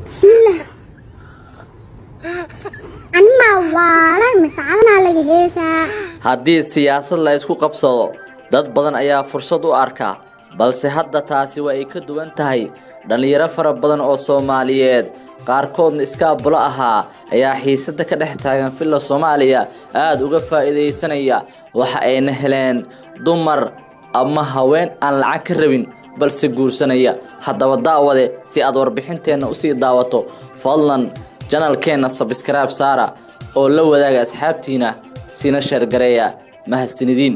بسم الله أنا والله مسعنا لقي هيسا haddii siyaasad la isku qabsado dad badan ayaa fursad u arka balse hadda taasi waa ay ka duwan tahay dhalinyaro fara badan oo Soomaaliyeed qaarkoodna iskaabulo ahaa ayaa xiisada ka dhex taagan filla Soomaaliya aad uga faa'iideysanaya waxa ayna heleen dumar ama haween aan lacag ka rabin balse guursanaya haddaba daawade si aad warbixinteena u sii daawato fadlan channelkeena subscribe saara oo la wadaaga asxaabtiina sina shargareeya mahadsanidin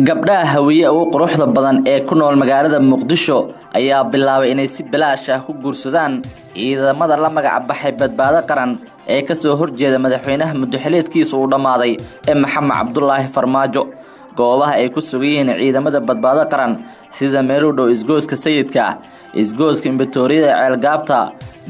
gabdhaha hawiye ugu quruxda badan ee ku nool magaalada Muqdisho ayaa bilaabay inay si bilaash ah ku guursadaan ciidamada la magac baxay badbaado qaran ee ka soo horjeeda madaxweynaha muddaxileedkiisa uu dhamaaday ee Maxamed Cabdullaahi Farmaajo goobaha ay ku sugayeen ciidamada badbaado qaran sida meelowdhow isgooska sayidka isgooska imbatoriyada ceelgaabta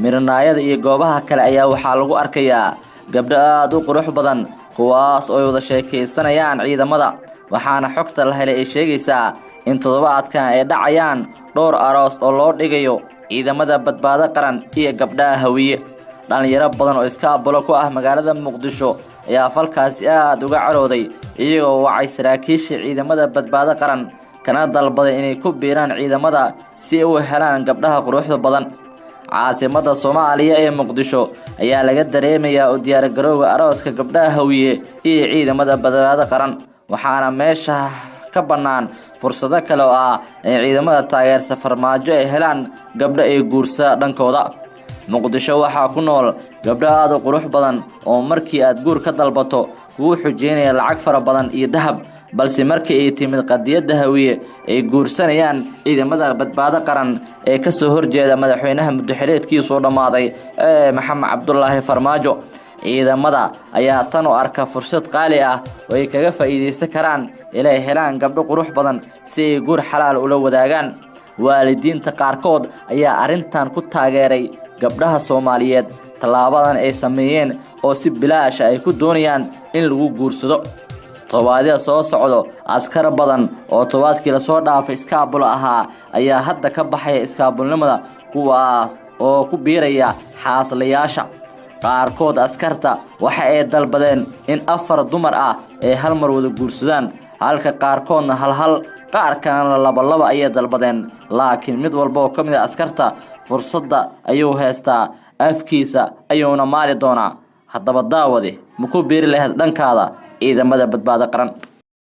mirnaayada iyo goobaha kale ayaa waxaa lagu arkayaa gabdho aad u qurux badan kuwaas oo wada sheekeysanayaan ciidamada waxaana xogta la helay ay sheegaysaa in toddobaadkan ay dhacayaan dhowr aroos oo loo dhigayo ciidamada badbaado qaran iyo gabdhaha hawiye dhalinyaro badan oo iskaabulo ku ah magaalada Muqdisho ayaa falkaasi aad uga carooday iyagoo wacay saraakiisha ciidamada badbaado qaran kana dalbaday inay ku biiraan ciidamada si ay u helaan gabdhaha quruxda badan caasimada Soomaaliya ee Muqdisho ayaa laga dareemayaa u diyaar garowga arooska gabdhaha hawiye iyo ciidamada badbaado qaran waxaana meesha ka banaan fursado kale oo ah in ciidamada taageerada Farmaajo ay helaan gabdho ay guursa dhankooda Muqdisho waxaa ku nool gabdho aad u qurux badan oo markii aad guur ka dalbato uu xujeynaya lacag fara badan iyo dahab balse markii ay timid qadiyada hawiye ay guursanayaan ciidamada badbaado qaran ee ka soo horjeeda madaxweynaha muddaxileedkiisa dhamaaday ee Maxamed Cabdullaahi Farmaajo ciidamada ayaa tan u arka fursad qaali ah oo ay kaga faa'iideysan karaan inay helaan gabdho qurux badan si ay guur xalaal ula wadaagaan waalidiinta qaarkood ayaa arintan ku taageeray gabdhaha Soomaaliyeed talaabadan ay sameeyeen oo si bilaash ah ay ku doonayaan in lagu guursado tobaadada soo socdo askar badan oo tobaadkii la soo dhaafay iskaabulo ahaa ayaa hadda ka baxay iskaabulnimada kuwaas oo ku biiraya xaaslayaasha qaarkood askarta waxa ay dalbadeen in 4 dumar ah ay hal mar wada guursadaan halka qaarkoodna hal qaar kalena laba ay dalbadeen laakiin mid walba oo kamid ah askarta fursadda ayuu haystaa afkiisa ayuuna maali doonaa haddaba daawade ma ku biiri lahayd dhankaada ciidamada badbaado qaran